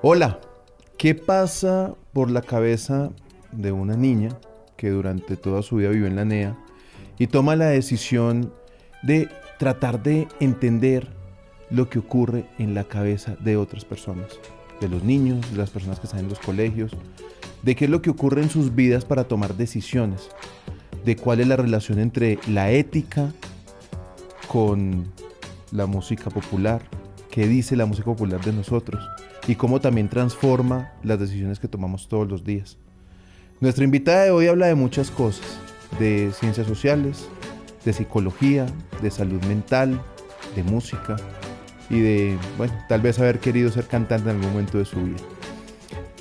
Hola, ¿qué pasa por la cabeza de una niña que durante toda su vida vivió en la NEA y toma la decisión de tratar de entender lo que ocurre en la cabeza de otras personas, de los niños, de las personas que están en los colegios, de qué es lo que ocurre en sus vidas para tomar decisiones, de cuál es la relación entre la ética con la música popular, qué dice la música popular de nosotros y cómo también transforma las decisiones que tomamos todos los días? Nuestra invitada de hoy habla de muchas cosas, de ciencias sociales, de psicología, de salud mental, de música y de, bueno, tal vez haber querido ser cantante en algún momento de su vida.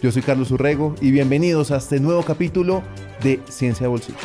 Yo soy Carlos Urrego y bienvenidos a este nuevo capítulo de Ciencia de Bolsillo.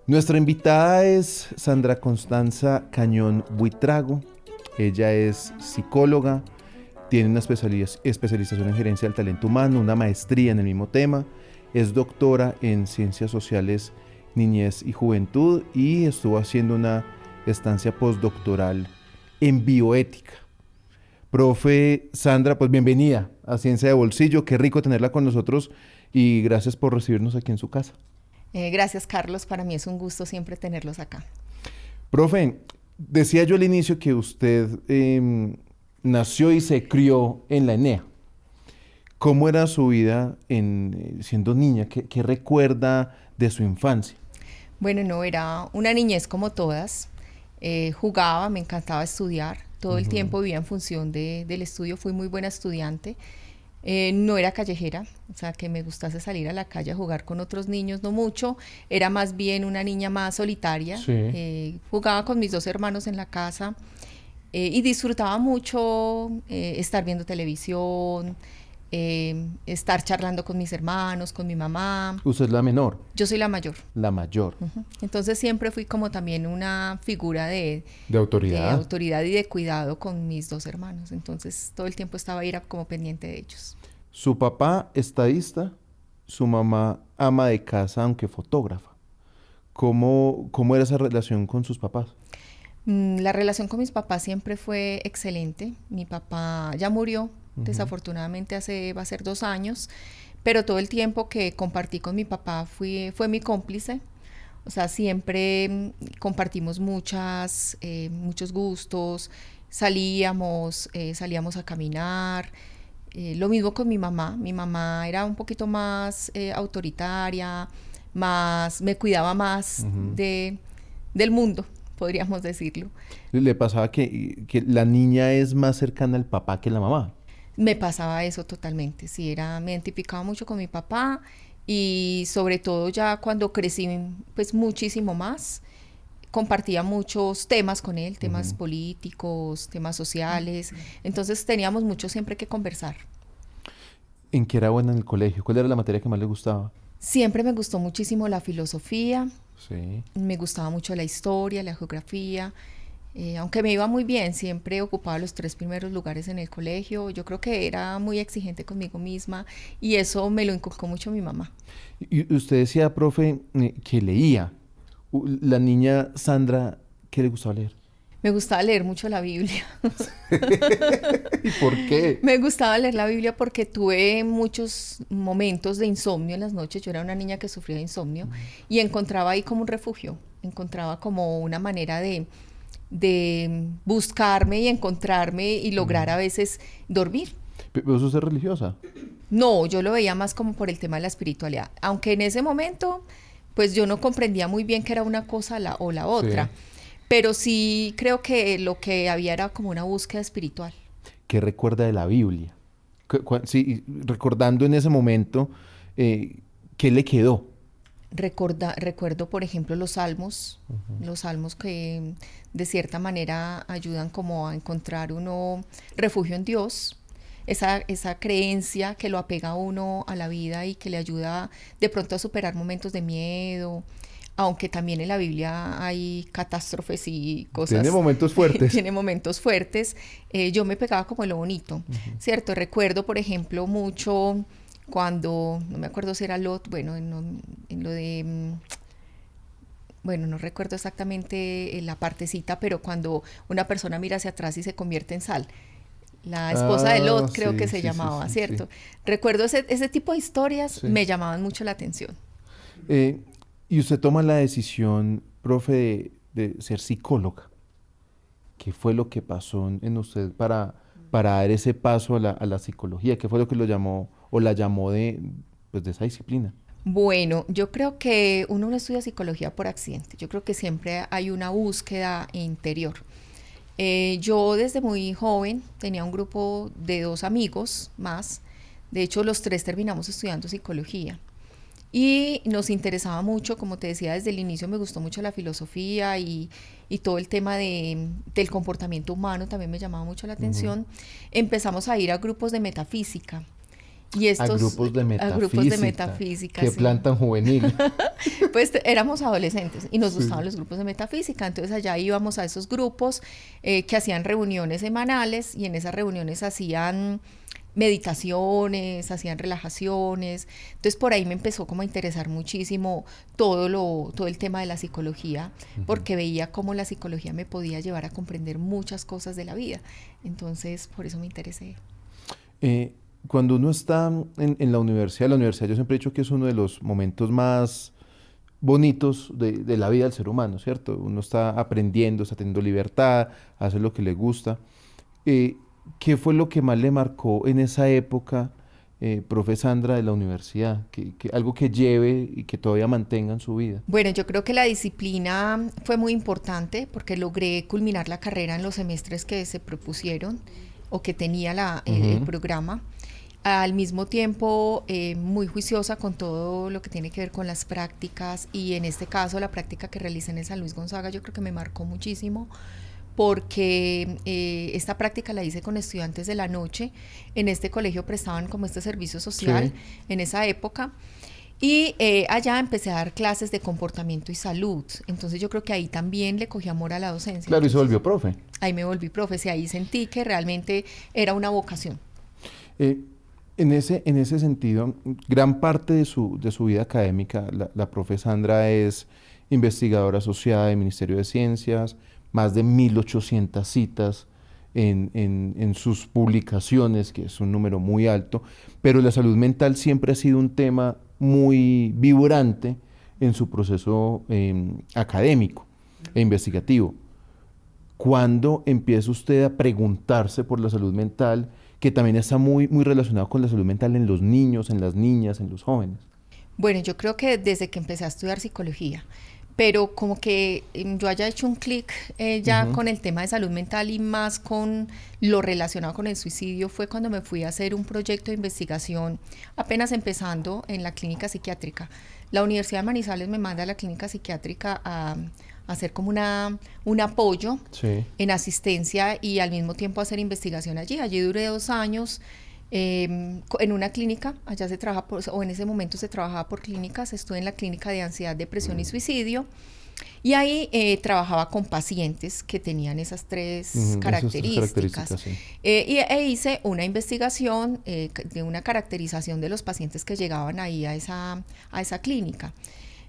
Nuestra invitada es Sandra Constanza Cañón Buitrago. Ella es psicóloga, tiene una especialización en gerencia del talento humano, una maestría en el mismo tema, es doctora en ciencias sociales, niñez y juventud y estuvo haciendo una estancia postdoctoral en bioética. Profe Sandra, pues bienvenida a Ciencia de Bolsillo, qué rico tenerla con nosotros y gracias por recibirnos aquí en su casa. Gracias, Carlos. Para mí es un gusto siempre tenerlos acá. Profe, decía yo al inicio que usted nació y se crió en la ENEA. ¿Cómo era su vida siendo niña? ¿Qué recuerda de su infancia? Bueno, no, era una niñez como todas. Jugaba, me encantaba estudiar. Todo el tiempo vivía en función del estudio. Fui muy buena estudiante. No era callejera, o sea, que me gustase salir a la calle a jugar con otros niños, no mucho. Era más bien una niña más solitaria. Sí. Jugaba con mis dos hermanos en la casa y disfrutaba mucho estar viendo televisión, estar charlando con mis hermanos, con mi mamá. ¿Usted es la menor? Yo soy la mayor. La mayor. Entonces siempre fui como también una figura ¿De de autoridad? autoridad y de cuidado con mis dos hermanos. Entonces todo el tiempo estaba ahí, era como pendiente de ellos. Su papá estadista, su mamá ama de casa, aunque fotógrafa. ¿Cómo era esa relación con sus papás? La relación con mis papás siempre fue excelente. Mi papá ya murió, desafortunadamente va a ser 2 años, pero todo el tiempo que compartí con mi papá fue mi cómplice. O sea, siempre compartimos muchos gustos, salíamos a caminar. Lo mismo con mi mamá. Mi mamá era un poquito más autoritaria, me cuidaba más del mundo, podríamos decirlo. ¿Le pasaba que la niña es más cercana al papá que la mamá? Me pasaba eso totalmente, sí, me identificaba mucho con mi papá y sobre todo ya cuando crecí pues muchísimo más, compartía muchos temas con él, temas políticos, temas sociales, entonces teníamos mucho siempre que conversar. ¿En qué era buena en el colegio? ¿Cuál era la materia que más le gustaba? Siempre me gustó muchísimo la filosofía, Sí. me gustaba mucho la historia, la geografía. Aunque me iba muy bien, siempre ocupaba los 3 primeros lugares en el colegio. Yo creo que era muy exigente conmigo misma y eso me lo inculcó mucho mi mamá. Y usted decía, profe, que leía. La niña Sandra, ¿qué le gustaba leer? Me gustaba leer mucho la Biblia. ¿Y por qué? Me gustaba leer la Biblia porque tuve muchos momentos de insomnio en las noches. Yo era una niña que sufría de insomnio y encontraba ahí como un refugio. Encontraba como una manera de buscarme y encontrarme y lograr a veces dormir. ¿Pero eso es ser religiosa? No, yo lo veía más como por el tema de la espiritualidad, aunque en ese momento pues yo no comprendía muy bien qué era una cosa o la otra, Sí. pero sí creo que lo que había era como una búsqueda espiritual. ¿Qué recuerda de la Biblia? Sí, recordando en ese momento, ¿qué le quedó? Recuerdo, por ejemplo, los salmos que de cierta manera ayudan como a encontrar uno refugio en Dios. esa creencia que lo apega a uno a la vida y que le ayuda de pronto a superar momentos de miedo, aunque también en la Biblia hay catástrofes y cosas. Tiene momentos fuertes. Tiene momentos fuertes. Yo me pegaba como en lo bonito, ¿cierto? Recuerdo, por ejemplo, mucho cuando, no me acuerdo si era Lot, bueno, en lo de... Bueno, no recuerdo exactamente la partecita, pero cuando una persona mira hacia atrás y se convierte en sal. La esposa de Lot creo que se llamaba, ¿cierto? Sí. Recuerdo ese tipo de historias, me llamaban mucho la atención. Y usted toma la decisión, profe, de ser psicóloga. ¿Qué fue lo que pasó en usted para dar ese paso a la psicología? ¿Qué fue lo que lo llamó o la llamó de esa disciplina? Bueno, yo creo que uno no estudia psicología por accidente. Yo creo que siempre hay una búsqueda interior. Yo desde muy joven tenía un grupo de 2 amigos más. De hecho, los 3 terminamos estudiando psicología. Y nos interesaba mucho, como te decía, desde el inicio me gustó mucho la filosofía y todo el tema del comportamiento humano también me llamaba mucho la atención. Empezamos a ir a grupos de metafísica. Y estos, a grupos de metafísica. Qué sí. plan tan juvenil. Pues éramos adolescentes y nos gustaban los grupos de metafísica, entonces allá íbamos a esos grupos que hacían reuniones semanales y en esas reuniones hacían meditaciones, hacían relajaciones. Entonces por ahí me empezó como a interesar muchísimo todo el tema de la psicología, porque veía cómo la psicología me podía llevar a comprender muchas cosas de la vida. Entonces por eso me interesé. Cuando uno está en la universidad yo siempre he dicho que es uno de los momentos más bonitos de la vida del ser humano, ¿cierto? Uno está aprendiendo, está teniendo libertad, hace lo que le gusta. ¿Qué fue lo que más le marcó en esa época, profe Sandra, de la universidad? Algo que lleve y que todavía mantenga en su vida. Bueno, yo creo que la disciplina fue muy importante porque logré culminar la carrera en los semestres que se propusieron o que tenía el programa. Al mismo tiempo, muy juiciosa con todo lo que tiene que ver con las prácticas y en este caso la práctica que realicé en el San Luis Gonzaga yo creo que me marcó muchísimo porque esta práctica la hice con estudiantes de la noche. En este colegio prestaban como este servicio social en esa época y allá empecé a dar clases de comportamiento y salud. Entonces yo creo que ahí también le cogí amor a la docencia. Claro, entonces, y se volvió profe. Ahí me volví profe, y ahí sentí que realmente era una vocación. En ese sentido, gran parte de su vida académica, la profe Sandra es investigadora asociada del Ministerio de Ciencias, más de 1.800 citas en sus publicaciones, que es un número muy alto, pero la salud mental siempre ha sido un tema muy vibrante en su proceso académico e investigativo. ¿Cuándo empieza usted a preguntarse por la salud mental, que también está muy, muy relacionado con la salud mental en los niños, en las niñas, en los jóvenes? Bueno, yo creo que desde que empecé a estudiar psicología, pero como que yo haya hecho un clic ya con el tema de salud mental y más con lo relacionado con el suicidio fue cuando me fui a hacer un proyecto de investigación apenas empezando en la clínica psiquiátrica. La Universidad de Manizales me manda a la clínica psiquiátrica a hacer como un apoyo en asistencia y al mismo tiempo hacer investigación allí. Allí duré 2 años en una clínica, allá se trabaja o en ese momento se trabajaba por clínicas, estuve en la clínica de ansiedad, depresión y suicidio y ahí trabajaba con pacientes que tenían esas 3 características. E hice una investigación de una caracterización de los pacientes que llegaban ahí a esa clínica.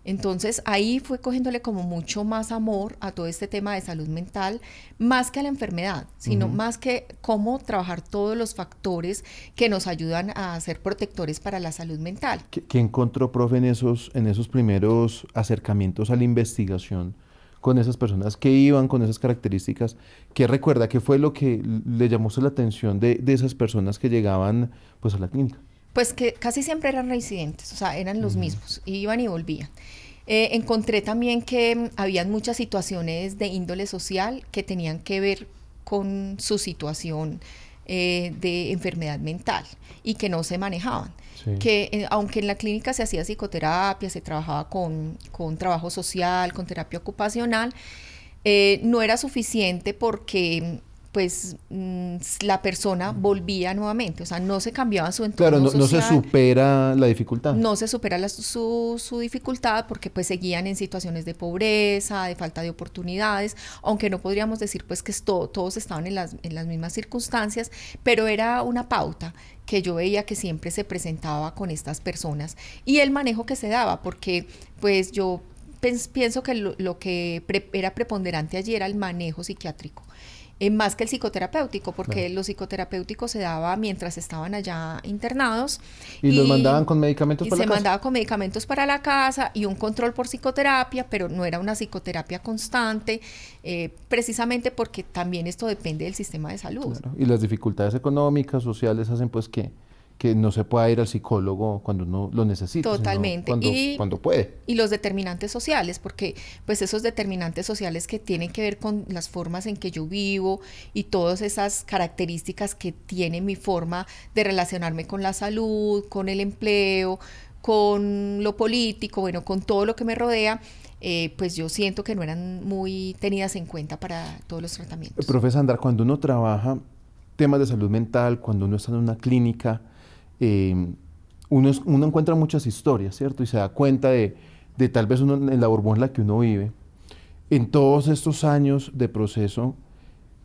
Entonces ahí fue cogiéndole como mucho más amor a todo este tema de salud mental, más que a la enfermedad, sino más que cómo trabajar todos los factores que nos ayudan a ser protectores para la salud mental. ¿Qué encontró, profe, en esos primeros acercamientos a la investigación con esas personas que iban con esas características? ¿Qué recuerda? ¿Qué fue lo que le llamó la atención de esas personas que llegaban pues a la clínica? Pues que casi siempre eran reincidentes, o sea, eran los mismos, iban y volvían. Encontré también que habían muchas situaciones de índole social que tenían que ver con su situación de enfermedad mental y que no se manejaban. Que aunque en la clínica se hacía psicoterapia, se trabajaba con trabajo social, con terapia ocupacional, no era suficiente porque pues la persona volvía nuevamente, o sea, no se cambiaba su Claro, entorno no se social, supera la dificultad. no se supera su dificultad porque pues seguían en situaciones de pobreza, de falta de oportunidades, aunque no podríamos decir pues que todos estaban en las mismas circunstancias, pero era una pauta que yo veía que siempre se presentaba con estas personas y el manejo que se daba, porque pues yo pienso que lo que era preponderante allí era el manejo psiquiátrico. Más que el psicoterapéutico, porque Claro. lo psicoterapéutico se daba mientras estaban allá internados Y los mandaban con medicamentos y para se la casa. mandaba con medicamentos para la casa y un control por psicoterapia, pero no era una psicoterapia constante, precisamente porque también esto depende del sistema de salud. Claro. Y las dificultades económicas, sociales hacen pues que no se pueda ir al psicólogo cuando uno lo necesita, sino Totalmente. cuando puede. Y los determinantes sociales, porque pues esos determinantes sociales que tienen que ver con las formas en que yo vivo y todas esas características que tiene mi forma de relacionarme con la salud, con el empleo, con lo político, bueno, con todo lo que me rodea, pues yo siento que no eran muy tenidas en cuenta para todos los tratamientos. Profe Sandra, cuando uno trabaja temas de salud mental, cuando uno está en una clínica, uno encuentra muchas historias, ¿cierto? Y se da cuenta de tal vez uno en la burbuja en la que uno vive. En todos estos años de proceso,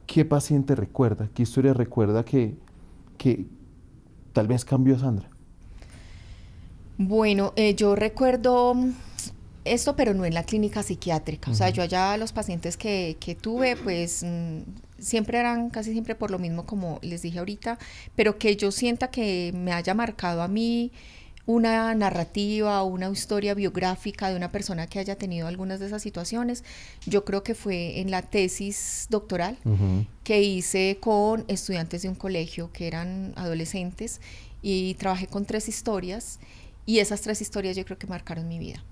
¿qué paciente recuerda? ¿Qué historia recuerda que tal vez cambió a Sandra? Bueno, yo recuerdo esto, pero no en la clínica psiquiátrica. O sea, yo allá los pacientes que tuve, pues siempre eran casi siempre por lo mismo, como les dije ahorita, pero que yo sienta que me haya marcado a mí una narrativa, una historia biográfica de una persona que haya tenido algunas de esas situaciones. Yo creo que fue en la tesis doctoral que hice con estudiantes de un colegio que eran adolescentes y trabajé con 3 historias y esas 3 historias yo creo que marcaron mi vida.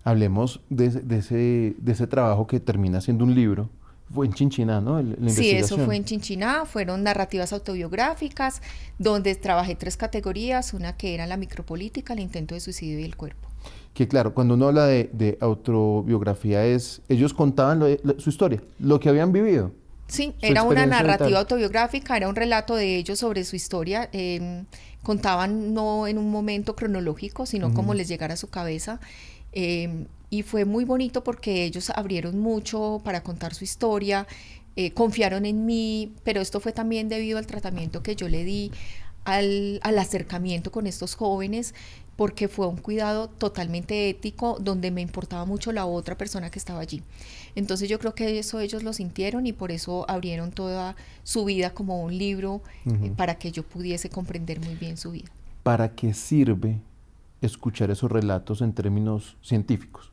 Hablemos de ese trabajo que termina siendo un libro. Fue en Chinchiná, ¿no? La Sí, eso investigación. fue en Chinchiná, fueron narrativas autobiográficas, donde trabajé 3 categorías, una que era la micropolítica, el intento de suicidio y el cuerpo. Que claro, cuando uno habla de autobiografía ellos contaban su historia, lo que habían vivido. Sí, Su era una experiencia narrativa vital. autobiográfica, era un relato de ellos sobre su historia. Contaban no en un momento cronológico, sino como les llegara a su cabeza. Y fue muy bonito porque ellos abrieron mucho para contar su historia, confiaron en mí, pero esto fue también debido al tratamiento que yo le di, al acercamiento con estos jóvenes, porque fue un cuidado totalmente ético donde me importaba mucho la otra persona que estaba allí. Entonces yo creo que eso ellos lo sintieron y por eso abrieron toda su vida como un libro para que yo pudiese comprender muy bien su vida. ¿Para qué sirve escuchar esos relatos en términos científicos?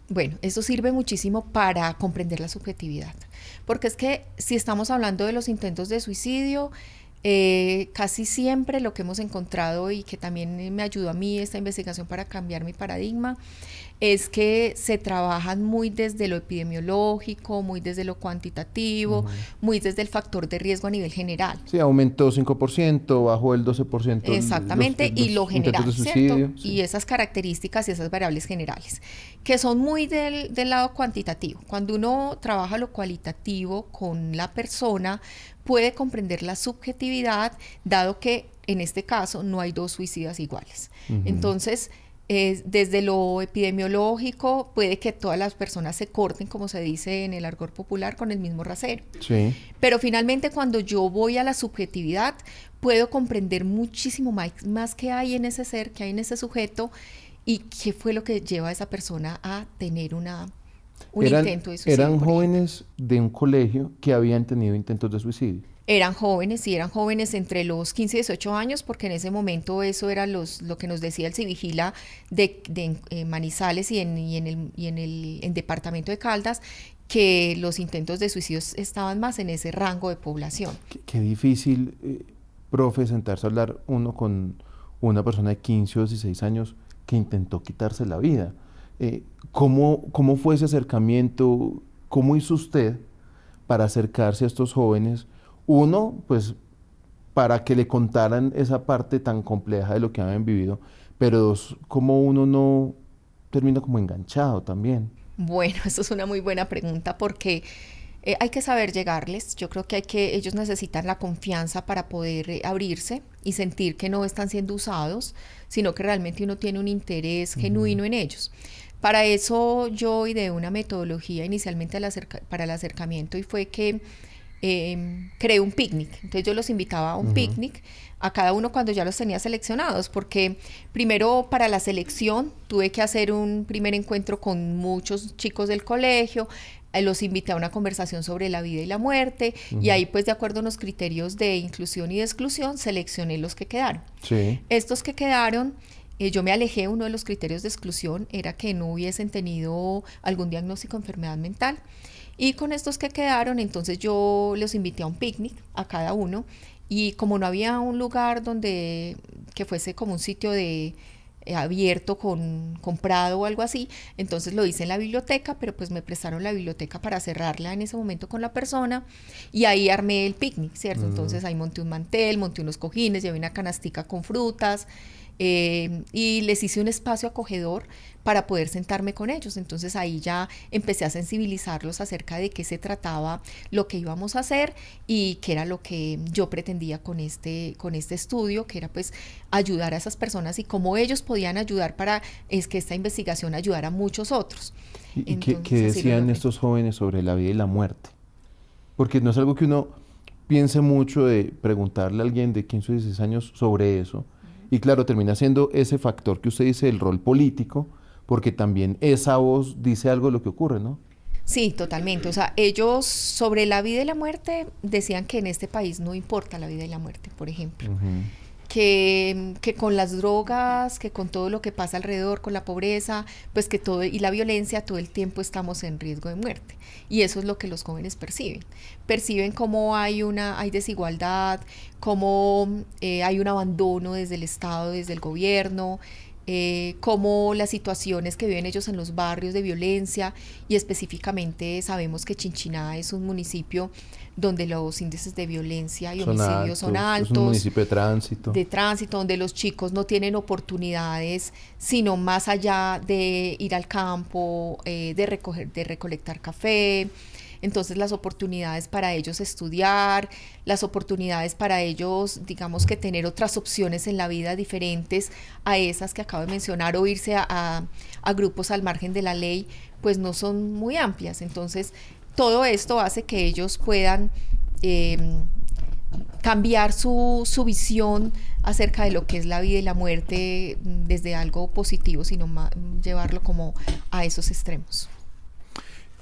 Bueno, eso sirve muchísimo para comprender la subjetividad, porque es que si estamos hablando de los intentos de suicidio, casi siempre lo que hemos encontrado y que también me ayudó a mí esta investigación para cambiar mi paradigma es que se trabajan muy desde lo epidemiológico, muy desde lo cuantitativo, muy desde el factor de riesgo a nivel general. Sí, aumentó 5%, bajó el 12%. Exactamente, y lo intentos de general, suicidio. ¿cierto? Sí. Y esas características y esas variables generales, que son muy del lado cuantitativo. Cuando uno trabaja lo cualitativo con la persona, puede comprender la subjetividad, dado que en este caso no hay 2 suicidas iguales. Entonces, desde lo epidemiológico, puede que todas las personas se corten, como se dice en el argot popular, con el mismo rasero. Sí. Pero finalmente cuando yo voy a la subjetividad, puedo comprender muchísimo más que hay en ese ser, que hay en ese sujeto, y qué fue lo que lleva a esa persona a tener un intento de suicidio. Eran jóvenes de un colegio que habían tenido intentos de suicidio. Eran jóvenes, sí, eran jóvenes entre los 15 y 18 años, porque en ese momento eso era lo que nos decía el Civigila de Manizales y en departamento de Caldas, que los intentos de suicidio estaban más en ese rango de población. Qué difícil, profe, sentarse a hablar uno con una persona de 15 o 16 años que intentó quitarse la vida. ¿Cómo fue ese acercamiento? ¿Cómo hizo usted para acercarse a estos jóvenes? Uno, pues, para que le contaran esa parte tan compleja de lo que habían vivido, pero 2, ¿cómo uno no termina como enganchado también? Bueno, eso es una muy buena pregunta porque Hay que saber llegarles. Yo creo que ellos necesitan la confianza para poder abrirse y sentir que no están siendo usados, sino que realmente uno tiene un interés genuino en ellos. Para eso yo ideé una metodología inicialmente para el acercamiento, y fue que creé un picnic. Entonces yo los invitaba a un picnic, a cada uno cuando ya los tenía seleccionados, porque primero para la selección tuve que hacer un primer encuentro con muchos chicos del colegio, los invité a una conversación sobre la vida y la muerte, y ahí pues de acuerdo a unos criterios de inclusión y de exclusión seleccioné los que quedaron. Sí. Estos que quedaron, yo me alejé. Uno de los criterios de exclusión era que no hubiesen tenido algún diagnóstico de enfermedad mental. Y con estos que quedaron, entonces yo los invité a un picnic, a cada uno, y como no había un lugar que fuese como un sitio abierto con prado o algo así, entonces lo hice en la biblioteca, pero pues me prestaron la biblioteca para cerrarla en ese momento con la persona, y ahí armé el picnic, ¿cierto? Entonces ahí monté un mantel, monté unos cojines, llevé una canastica con frutas, y les hice un espacio acogedor para poder sentarme con ellos. Entonces ahí ya empecé a sensibilizarlos acerca de qué se trataba lo que íbamos a hacer y qué era lo que yo pretendía con este estudio, que era pues ayudar a esas personas y cómo ellos podían ayudar para que esta investigación ayudara a muchos otros. ¿Y qué decían estos jóvenes sobre la vida y la muerte? Porque no es algo que uno piense mucho de preguntarle a alguien de 15 o 16 años sobre eso. Y claro, termina siendo ese factor que usted dice, el rol político, porque también esa voz dice algo de lo que ocurre, ¿no? Sí, totalmente. O sea, ellos sobre la vida y la muerte decían que en este país no importa la vida y la muerte, por ejemplo. Que con las drogas, que con todo lo que pasa alrededor, con la pobreza, pues que todo y la violencia, todo el tiempo estamos en riesgo de muerte. Y eso es lo que los jóvenes perciben. Perciben cómo hay desigualdad, cómo hay un abandono desde el Estado, desde el gobierno, cómo las situaciones que viven ellos en los barrios de violencia, y específicamente sabemos que Chinchiná es un municipio donde los índices de violencia y homicidios son altos. Es un municipio de tránsito. De tránsito, donde los chicos no tienen oportunidades, sino más allá de ir al campo, de recolectar café. Entonces las oportunidades para ellos estudiar, las oportunidades para ellos, digamos que tener otras opciones en la vida diferentes a esas que acabo de mencionar, o irse a grupos al margen de la ley, pues no son muy amplias. Entonces todo esto hace que ellos puedan cambiar su visión acerca de lo que es la vida y la muerte desde algo positivo, sino llevarlo como a esos extremos.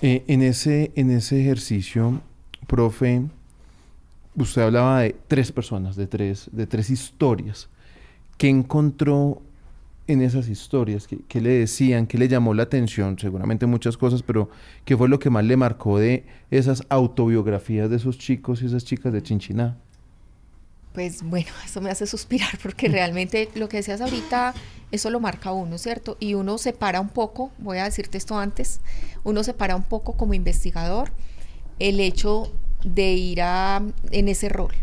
En ese ejercicio, profe, usted hablaba de 3 personas, de tres historias. ¿Qué encontró en esas historias? ¿Qué le decían? ¿Qué le llamó la atención? Seguramente muchas cosas, pero ¿qué fue lo que más le marcó de esas autobiografías de esos chicos y esas chicas de Chinchiná? Pues bueno, eso me hace suspirar, porque realmente lo que decías ahorita, eso lo marca uno, ¿cierto? Y uno se para un poco, voy a decirte esto antes, uno se para un poco como investigador el hecho de ir en ese rol.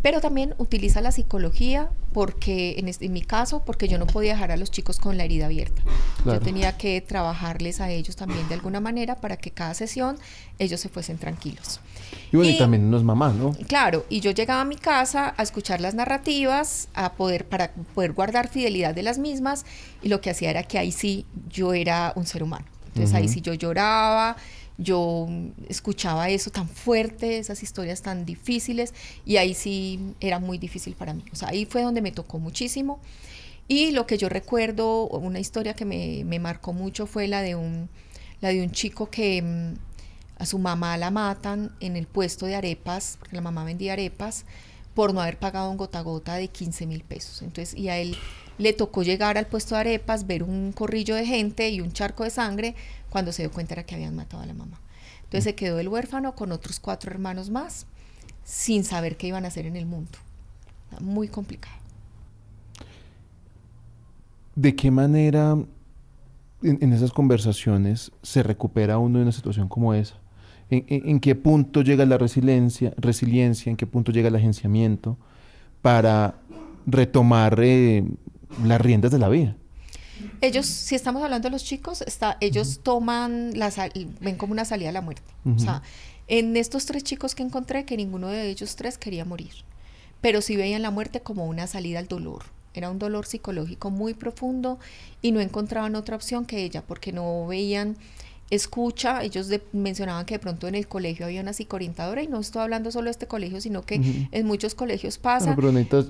Pero también utiliza la psicología, porque en mi caso, porque yo no podía dejar a los chicos con la herida abierta. Claro. Yo tenía que trabajarles a ellos también de alguna manera para que cada sesión ellos se fuesen tranquilos. Y bueno, y también uno es mamá, ¿no? Claro, y yo llegaba a mi casa a escuchar las narrativas, para poder guardar fidelidad de las mismas, y lo que hacía era que ahí sí yo era un ser humano. Entonces ahí sí yo lloraba, yo escuchaba eso tan fuerte, esas historias tan difíciles, y ahí sí era muy difícil para mí. O sea, ahí fue donde me tocó muchísimo. Y lo que yo recuerdo, una historia que me marcó mucho, fue la de un chico que a su mamá la matan en el puesto de arepas, porque la mamá vendía arepas, por no haber pagado un gota a gota de 15,000 pesos. Entonces, y a él le tocó llegar al puesto de arepas, ver un corrillo de gente y un charco de sangre. Cuando se dio cuenta era que habían matado a la mamá. Entonces se quedó el huérfano con otros 4 hermanos más, sin saber qué iban a hacer en el mundo. Muy complicado. ¿De qué manera en esas conversaciones se recupera uno de una situación como esa? ¿En qué punto llega la resiliencia? ¿En qué punto llega el agenciamiento para retomar las riendas de la vida? Ellos, si estamos hablando de los chicos, ellos toman ven como una salida a la muerte. O sea, En estos 3 chicos que encontré, que ninguno de ellos 3 quería morir, pero sí veían la muerte como una salida al dolor. Era un dolor psicológico muy profundo y no encontraban otra opción que ella, porque no veían escucha. Ellos mencionaban que de pronto en el colegio había una psicoorientadora, y no estoy hablando solo de este colegio, sino que Ujú. en muchos colegios Bueno, pasa,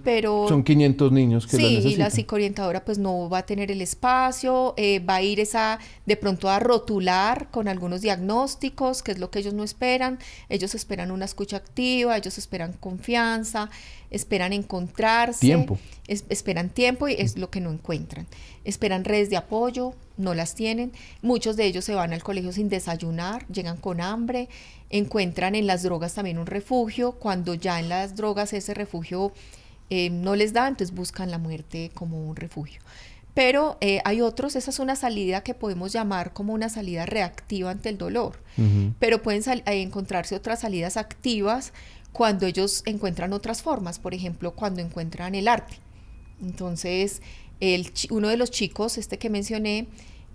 pero son pero 500 niños que la sí, y la necesitan. psicoorientadora pues no va a tener el espacio, va a ir de pronto a rotular con algunos diagnósticos, que es lo que ellos no esperan. Ellos esperan una escucha activa, ellos esperan confianza, esperan encontrarse, Tiempo. esperan tiempo, y es lo que no encuentran. Esperan redes de apoyo, no las tienen. Muchos de ellos se van al colegio sin desayunar, llegan con hambre, encuentran en las drogas también un refugio. Cuando ya en las drogas ese refugio no les da, entonces buscan la muerte como un refugio. Pero hay otros, esa es una salida que podemos llamar como una salida reactiva ante el dolor, Ujú. pero pueden encontrarse otras salidas activas cuando ellos encuentran otras formas, por ejemplo, cuando encuentran el arte. Entonces, uno de los chicos, este que mencioné,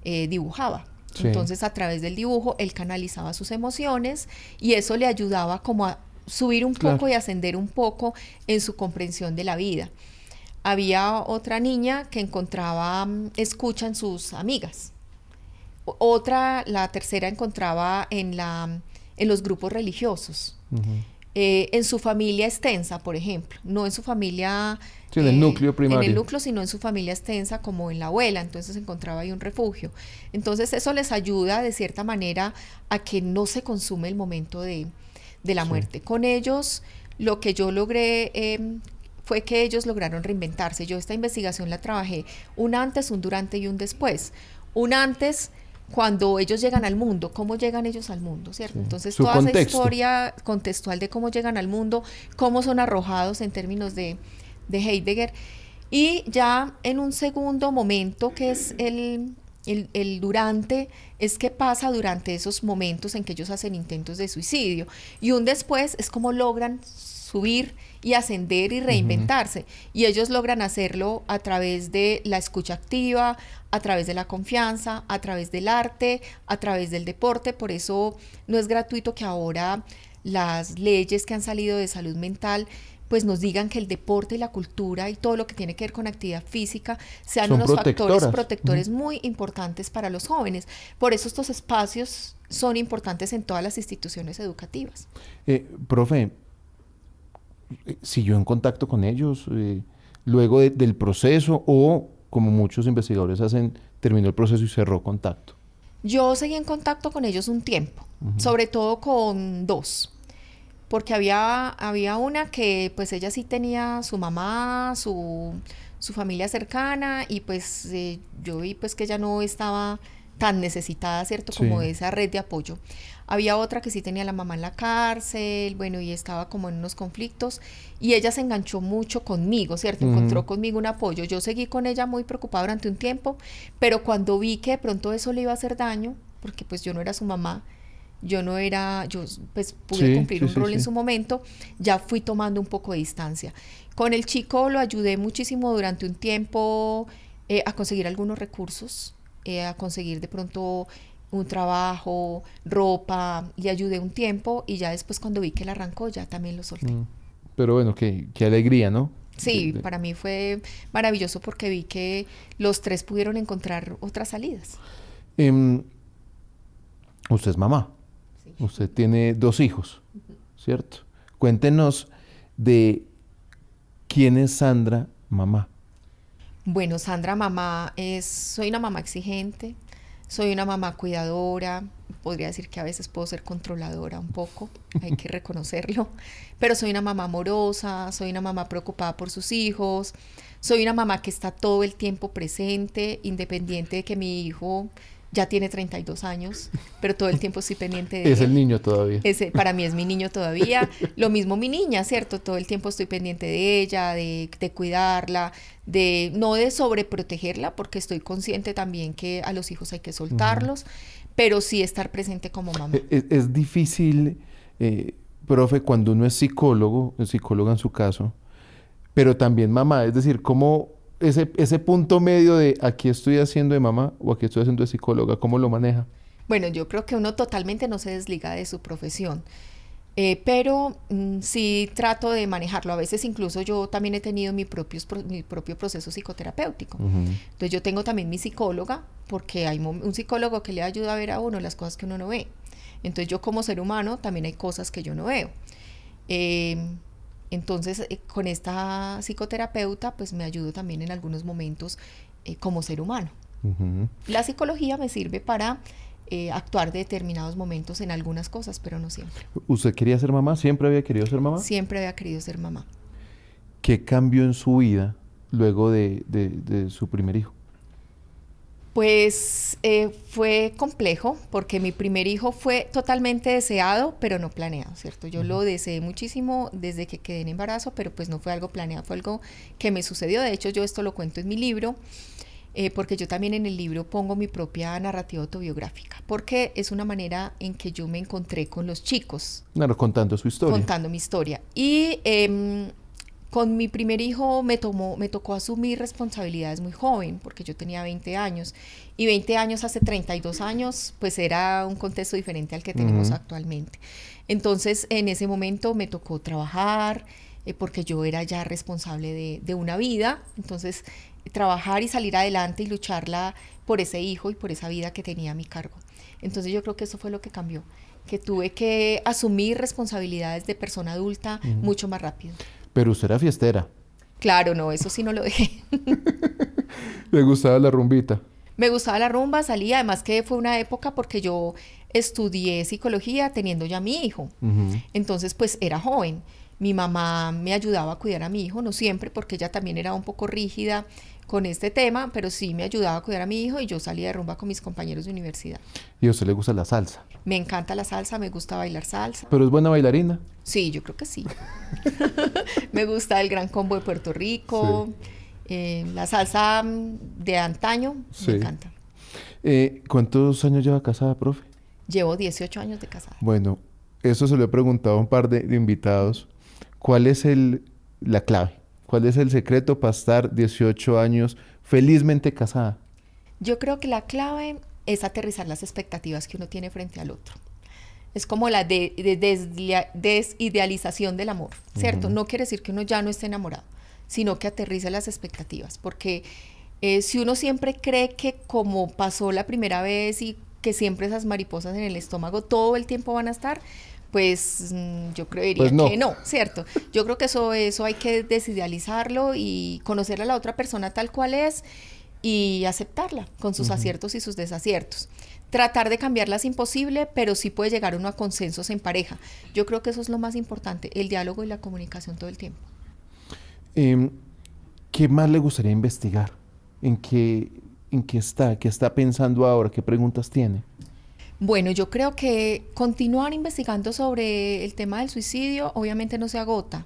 dibujaba. Sí. Entonces, a través del dibujo, él canalizaba sus emociones y eso le ayudaba como a subir un Claro. poco y ascender un poco en su comprensión de la vida. Había otra niña que encontraba escucha en sus amigas. Otra, la tercera, encontraba en los grupos religiosos. Ujú. En su familia extensa, por ejemplo, no en su familia, Sí, en el núcleo en el primario. núcleo, sino en su familia extensa, como en la abuela. Entonces encontraba ahí un refugio. Entonces eso les ayuda de cierta manera a que no se consume el momento de la Sí. muerte. Con ellos, lo que yo logré fue que ellos lograron reinventarse. Yo esta investigación la trabajé un antes, un durante y un después. Un antes, cuando ellos llegan al mundo, cómo llegan ellos al mundo, ¿cierto? Sí. Entonces Su toda contexto. esa historia contextual de cómo llegan al mundo, cómo son arrojados en términos de Heidegger. Y ya en un segundo momento, que es el durante, es qué pasa durante esos momentos en que ellos hacen intentos de suicidio. Y un después es cómo logran subir y ascender y reinventarse. Y ellos logran hacerlo a través de la escucha activa, a través de la confianza, a través del arte, a través del deporte. Por eso no es gratuito que ahora las leyes que han salido de salud mental pues nos digan que el deporte y la cultura y todo lo que tiene que ver con actividad física sean Son unos factores protectoras. protectores muy importantes para los jóvenes. Por eso estos espacios son importantes en todas las instituciones educativas. Profe, ¿siguió en contacto con ellos luego del proceso o, como muchos investigadores hacen, terminó el proceso y cerró contacto? Yo seguí en contacto con ellos un tiempo, sobre todo con 2, porque había una que pues ella sí tenía su mamá, su familia cercana, y pues yo vi pues que ella no estaba tan necesitada, ¿cierto? Como Sí. de esa red de apoyo. Había otra que sí tenía a la mamá en la cárcel, bueno, y estaba como en unos conflictos, y ella se enganchó mucho conmigo, ¿cierto? Encontró conmigo un apoyo. Yo seguí con ella muy preocupada durante un tiempo, pero cuando vi que de pronto eso le iba a hacer daño, porque pues yo no era su mamá, yo pues pude Sí, cumplir sí, un sí, rol en sí. su momento, ya fui tomando un poco de distancia. Con el chico lo ayudé muchísimo durante un tiempo a conseguir algunos recursos, a conseguir de pronto un trabajo, ropa, le ayudé un tiempo, y ya después cuando vi que él arrancó ya también lo solté. Pero bueno, qué alegría, ¿no? Sí, para mí fue maravilloso porque vi que los 3 pudieron encontrar otras salidas. Em, usted es mamá. Sí. Usted tiene 2 hijos, ¿cierto? Cuéntenos de quién es Sandra, mamá. Bueno, Sandra, soy una mamá exigente, soy una mamá cuidadora, podría decir que a veces puedo ser controladora un poco, hay que reconocerlo, pero soy una mamá amorosa, soy una mamá preocupada por sus hijos, soy una mamá que está todo el tiempo presente, independiente de que mi hijo ya tiene 32 años, pero todo el tiempo estoy pendiente de Es el él. niño todavía. Para mí es mi niño todavía. Lo mismo mi niña, ¿cierto? Todo el tiempo estoy pendiente de ella, de cuidarla, no de sobreprotegerla, porque estoy consciente también que a los hijos hay que soltarlos, pero sí estar presente como mamá. Es difícil, profe, cuando uno es psicóloga en su caso, pero también mamá, es decir, cómo ese punto medio de aquí estoy haciendo de mamá o aquí estoy haciendo de psicóloga, ¿cómo lo maneja? Bueno, yo creo que uno totalmente no se desliga de su profesión. Pero sí trato de manejarlo. A veces incluso yo también he tenido mi propio proceso psicoterapéutico. Entonces yo tengo también mi psicóloga, porque hay un psicólogo que le ayuda a ver a uno las cosas que uno no ve. Entonces yo como ser humano también hay cosas que yo no veo. Entonces con esta psicoterapeuta pues me ayudo también en algunos momentos como ser humano. La psicología me sirve para actuar de determinados momentos en algunas cosas, pero no siempre. ¿Usted quería ser mamá? ¿Siempre había querido ser mamá? Siempre había querido ser mamá. ¿Qué cambió en su vida luego de su primer hijo? Pues fue complejo porque mi primer hijo fue totalmente deseado, pero no planeado, ¿cierto? Yo lo deseé muchísimo desde que quedé en embarazo, pero pues no fue algo planeado, fue algo que me sucedió. De hecho, yo esto lo cuento en mi libro, porque yo también en el libro pongo mi propia narrativa autobiográfica, porque es una manera en que yo me encontré con los chicos. Claro, contando su historia. Contando mi historia. Y con mi primer hijo me tocó asumir responsabilidades muy joven, porque yo tenía 20 años, y 20 años hace 32 años, pues era un contexto diferente al que tenemos actualmente. Entonces, en ese momento me tocó trabajar, porque yo era ya responsable de una vida, entonces trabajar y salir adelante y lucharla por ese hijo y por esa vida que tenía a mi cargo. Entonces yo creo que eso fue lo que cambió, que tuve que asumir responsabilidades de persona adulta mucho más rápido. Pero usted era fiestera. Claro, no, eso sí no lo dejé. ¿Le gustaba la rumbita? Me gustaba la rumba, salía, además que fue una época porque yo estudié psicología teniendo ya mi hijo. Entonces, pues era joven. Mi mamá me ayudaba a cuidar a mi hijo, no siempre, porque ella también era un poco rígida con este tema, pero sí me ayudaba a cuidar a mi hijo y yo salía de rumba con mis compañeros de universidad. ¿Y a usted le gusta la salsa? Me encanta la salsa, me gusta bailar salsa. ¿Pero es buena bailarina? Sí, yo creo que sí. Me gusta el Gran Combo de Puerto Rico, la salsa de antaño, me encanta. ¿Cuántos años lleva casada, profe? Llevo 18 años de casada. Bueno, eso se lo he preguntado a un par de invitados. ¿Cuál es la clave? ¿Cuál es el secreto para estar 18 años felizmente casada? Yo creo que la clave es aterrizar las expectativas que uno tiene frente al otro. Es como la desidealización del amor, ¿cierto? No quiere decir que uno ya no esté enamorado, sino que aterrice las expectativas. Porque si uno siempre cree que como pasó la primera vez y que siempre esas mariposas en el estómago todo el tiempo van a estar, pues yo creería que no, ¿cierto? Yo creo que eso hay que desidealizarlo y conocer a la otra persona tal cual es y aceptarla con sus aciertos y sus desaciertos. Tratar de cambiarla es imposible, pero sí puede llegar uno a consensos en pareja. Yo creo que eso es lo más importante, el diálogo y la comunicación todo el tiempo. ¿Qué más le gustaría investigar? ¿En qué está? ¿Qué está pensando ahora? ¿Qué preguntas tiene? Bueno, yo creo que continuar investigando sobre el tema del suicidio obviamente no se agota.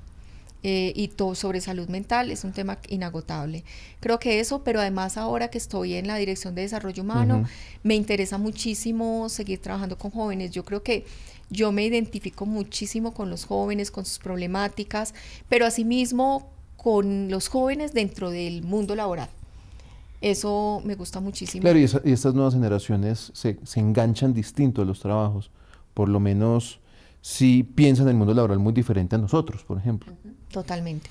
Y todo sobre salud mental es un tema inagotable. Creo que eso, pero además ahora que estoy en la Dirección de Desarrollo Humano, me interesa muchísimo seguir trabajando con jóvenes. Yo creo que yo me identifico muchísimo con los jóvenes, con sus problemáticas, pero asimismo con los jóvenes dentro del mundo laboral. Eso me gusta muchísimo. Claro, y estas nuevas generaciones se enganchan distinto a los trabajos. Por lo menos sí piensan el mundo laboral muy diferente a nosotros, por ejemplo. Totalmente.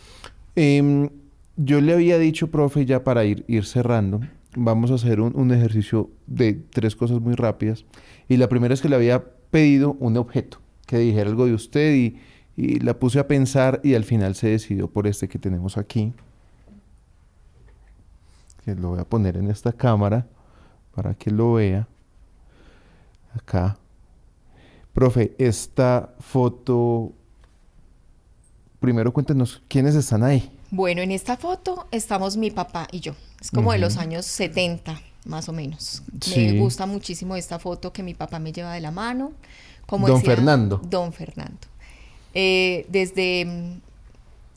Yo le había dicho, profe, ya para ir cerrando, vamos a hacer un ejercicio de 3 cosas muy rápidas. Y la primera es que le había pedido un objeto, que dijera algo de usted y la puse a pensar y al final se decidió por este que tenemos aquí. Que lo voy a poner en esta cámara para que lo vea. Acá. Profe, esta foto, primero cuéntenos quiénes están ahí. Bueno, en esta foto estamos mi papá y yo. Es como de los años 70, más o menos. Sí. Me gusta muchísimo esta foto que mi papá me lleva de la mano. Como Don decía, Fernando. Don Fernando.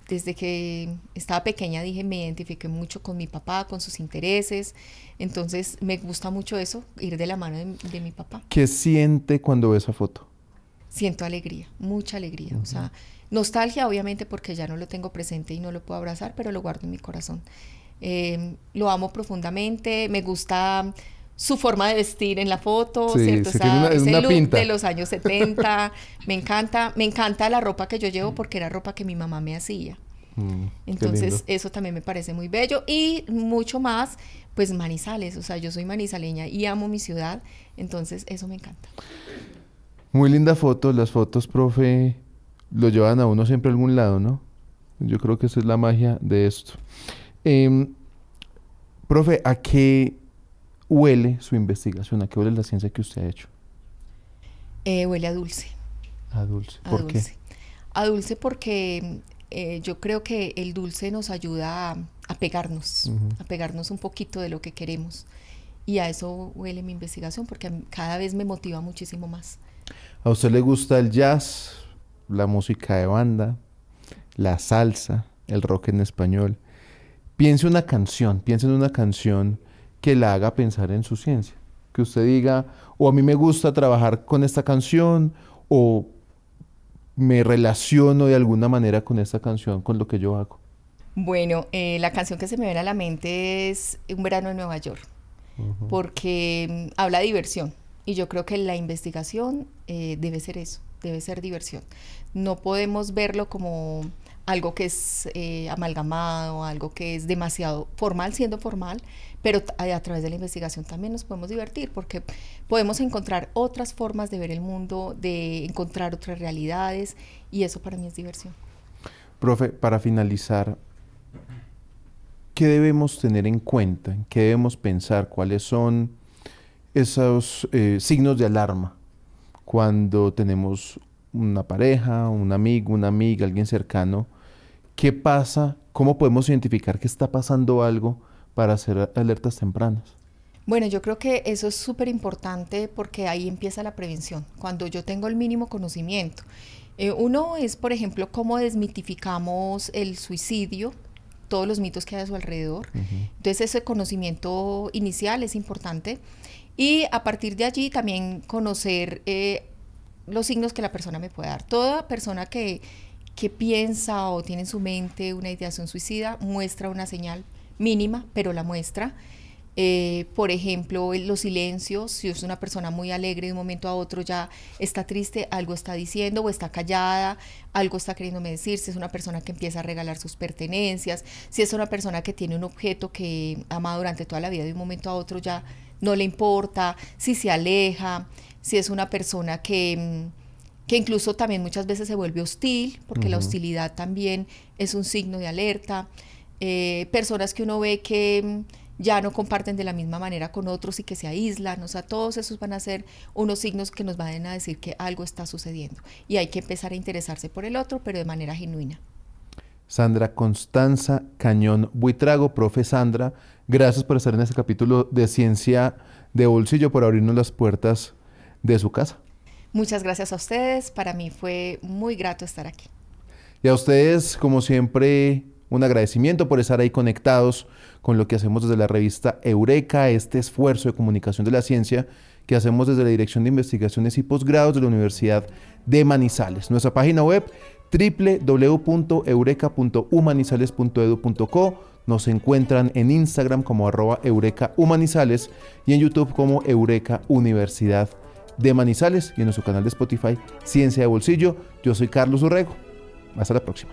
Desde que estaba pequeña me identifiqué mucho con mi papá, con sus intereses. Entonces me gusta mucho eso, ir de la mano de mi papá. ¿Qué siente cuando ve esa foto? Siento alegría, mucha alegría. O sea, nostalgia obviamente porque ya no lo tengo presente y no lo puedo abrazar, pero lo guardo en mi corazón. Lo amo profundamente, me gusta su forma de vestir en la foto, Sí, ¿cierto? sí, tiene Ese una look pinta. de los años 70, me encanta la ropa que yo llevo porque era ropa que mi mamá me hacía. Qué lindo. Entonces, eso también me parece muy bello y mucho más, pues Manizales, o sea, yo soy manizaleña y amo mi ciudad, entonces eso me encanta. Muy linda foto. Las fotos, profe, lo llevan a uno siempre a algún lado, ¿no? Yo creo que esa es la magia de esto. Em, Profe, ¿a qué huele su investigación? ¿A qué huele la ciencia que usted ha hecho? Huele a dulce, A dulce. a ¿Por qué? dulce. A dulce porque yo creo que el dulce nos ayuda Ujú. a pegarnos un poquito de lo que queremos. Y a eso huele mi investigación porque cada vez me motiva muchísimo más. ¿A usted le gusta el jazz, la música de banda, la salsa, el rock en español? Piense en una canción que la haga pensar en su ciencia. Que usted diga, o a mí me gusta trabajar con esta canción, o me relaciono de alguna manera con esta canción, con lo que yo hago. Bueno, la canción que se me viene a la mente es Un verano en Nueva York, Ujú. porque habla de diversión. Y yo creo que la investigación debe ser eso, debe ser diversión. No podemos verlo como algo que es amalgamado, algo que es demasiado formal, siendo formal, pero a través de la investigación también nos podemos divertir, porque podemos encontrar otras formas de ver el mundo, de encontrar otras realidades, y eso para mí es diversión. Profe, para finalizar, ¿qué debemos tener en cuenta? ¿En qué debemos pensar? ¿Cuáles son esos signos de alarma cuando tenemos una pareja, un amigo, una amiga, alguien cercano? ¿Qué pasa? ¿Cómo podemos identificar que está pasando algo para hacer alertas tempranas? Bueno, yo creo que eso es súper importante porque ahí empieza la prevención, cuando yo tengo el mínimo conocimiento. Uno es, por ejemplo, cómo desmitificamos el suicidio, todos los mitos que hay a su alrededor. Ujú. Entonces, ese conocimiento inicial es importante. Y a partir de allí también conocer los signos que la persona me puede dar. Toda persona que piensa o tiene en su mente una ideación suicida muestra una señal mínima, pero la muestra. Por ejemplo, los silencios, si es una persona muy alegre de un momento a otro ya está triste, algo está diciendo o está callada, algo está queriéndome decir, si es una persona que empieza a regalar sus pertenencias, si es una persona que tiene un objeto que ama durante toda la vida de un momento a otro ya no le importa, si se aleja, si es una persona que incluso también muchas veces se vuelve hostil, porque la Ujú. hostilidad también es un signo de alerta. Personas que uno ve que ya no comparten de la misma manera con otros y que se aíslan, o sea, todos esos van a ser unos signos que nos van a decir que algo está sucediendo y hay que empezar a interesarse por el otro, pero de manera genuina. Sandra Constanza Cañón Buitrago, profe Sandra, gracias por estar en este capítulo de Ciencia de Bolsillo, por abrirnos las puertas de su casa. Muchas gracias a ustedes, para mí fue muy grato estar aquí. Y a ustedes, como siempre, un agradecimiento por estar ahí conectados con lo que hacemos desde la revista Eureka, este esfuerzo de comunicación de la ciencia que hacemos desde la Dirección de Investigaciones y Posgrados de la Universidad de Manizales. Nuestra página web www.eureka.umanizales.edu.co. Nos encuentran en Instagram como @eurekahumanizales y en YouTube como Eureka Universidad de Manizales y en nuestro canal de Spotify Ciencia de Bolsillo. Yo soy Carlos Urrego. Hasta la próxima.